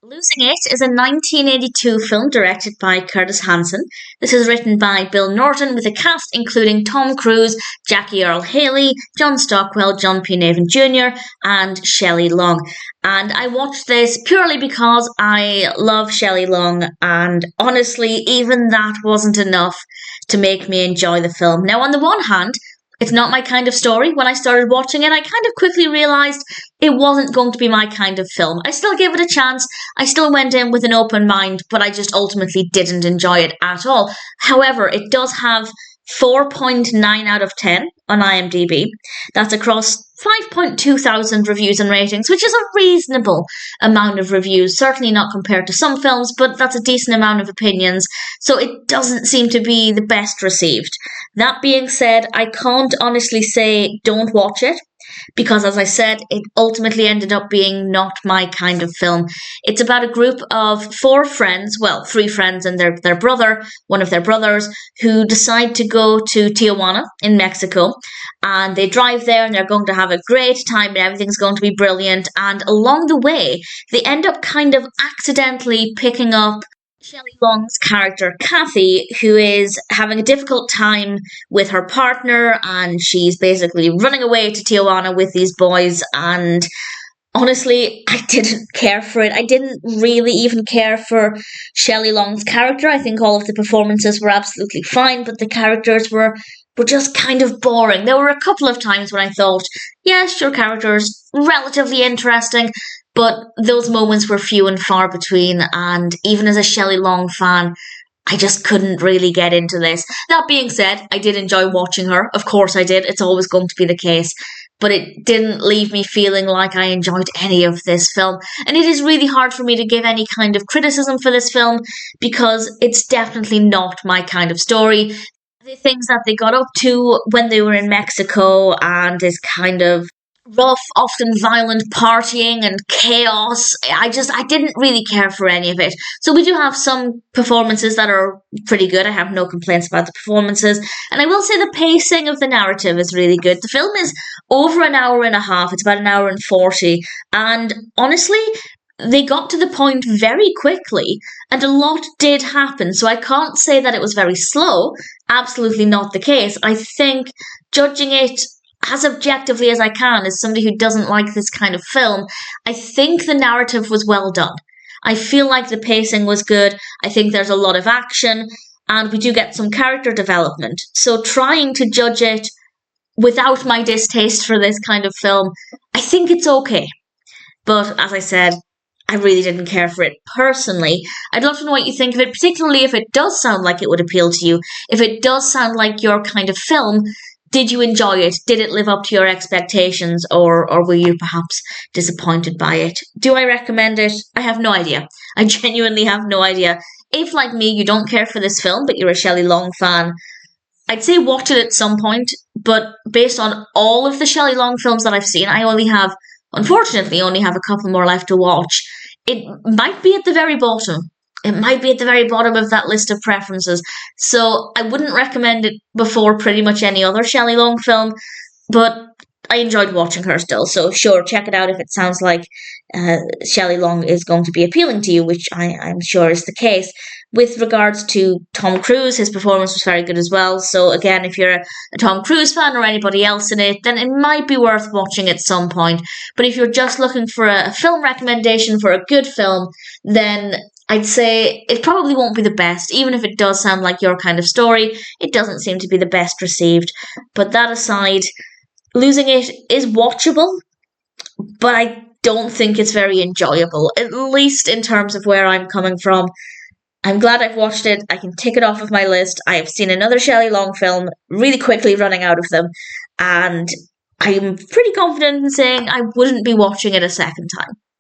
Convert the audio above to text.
Losing It is a 1982 film directed by Curtis Hanson. This is written by Bill Norton with a cast including Tom Cruise, Jackie Earle Haley, John Stockwell, John P. Navin Jr., and Shelley Long. And I watched this purely because I love Shelley Long, and honestly, even that wasn't enough to make me enjoy the film. Now, on the one hand, it's not my kind of story. When I started watching it, I kind of quickly realised it wasn't going to be my kind of film. I still gave it a chance. I still went in with an open mind, but I just ultimately didn't enjoy it at all. However, it does have 4.9 out of 10 on IMDb. That's across 5.2 thousand reviews and ratings, which is a reasonable amount of reviews. Certainly not compared to some films, but that's a decent amount of opinions. So it doesn't seem to be the best received. That being said, I can't honestly say don't watch it, because as I said, it ultimately ended up being not my kind of film. It's about a group of four friends, well, three friends and their brother, one of their brothers, who decide to go to Tijuana in Mexico. And they drive there and they're going to have a great time and everything's going to be brilliant. And along the way, they end up kind of accidentally picking up Shelley Long's character, Kathy, who is having a difficult time with her partner, and she's basically running away to Tijuana with these boys. And honestly, I didn't care for it. I didn't really even care for Shelley Long's character. I think all of the performances were absolutely fine, but the characters were just kind of boring. There were a couple of times when I thought, yes, your character is relatively interesting, but those moments were few and far between, and even as a Shelley Long fan, I just couldn't really get into this. That being said, I did enjoy watching her. Of course I did. It's always going to be the case. But it didn't leave me feeling like I enjoyed any of this film. And it is really hard for me to give any kind of criticism for this film because it's definitely not my kind of story. The things that they got up to when they were in Mexico and this kind of rough, often violent partying and chaos. I didn't really care for any of it. So we do have some performances that are pretty good. I have no complaints about the performances. And I will say the pacing of the narrative is really good. The film is over an hour and a half. It's about an hour and 40. And honestly, they got to the point very quickly, and a lot did happen. So I can't say that it was very slow. Absolutely not the case. I think judging it as objectively as I can, as somebody who doesn't like this kind of film, I think the narrative was well done. I feel like the pacing was good. I think there's a lot of action, and we do get some character development. So trying to judge it without my distaste for this kind of film, I think it's okay. But as I said, I really didn't care for it personally. I'd love to know what you think of it, particularly if it does sound like it would appeal to you. If it does sound like your kind of film, did you enjoy it? Did it live up to your expectations, or were you perhaps disappointed by it? Do I recommend it? I have no idea. I genuinely have no idea. If, like me, you don't care for this film, but you're a Shelley Long fan, I'd say watch it at some point, but based on all of the Shelley Long films that I've seen, unfortunately, only have a couple more left to watch. It might be at the very bottom. It might be at the very bottom of that list of preferences. So I wouldn't recommend it before pretty much any other Shelley Long film, but I enjoyed watching her still. So sure, check it out if it sounds like Shelley Long is going to be appealing to you, which I'm sure is the case. With regards to Tom Cruise, his performance was very good as well. So again, if you're a Tom Cruise fan or anybody else in it, then it might be worth watching at some point. But if you're just looking for a film recommendation for a good film, then I'd say it probably won't be the best. Even if it does sound like your kind of story, it doesn't seem to be the best received. But that aside, Losing It is watchable, but I don't think it's very enjoyable, at least in terms of where I'm coming from. I'm glad I've watched it. I can tick it off of my list. I have seen another Shelley Long film, really quickly running out of them, and I'm pretty confident in saying I wouldn't be watching it a second time.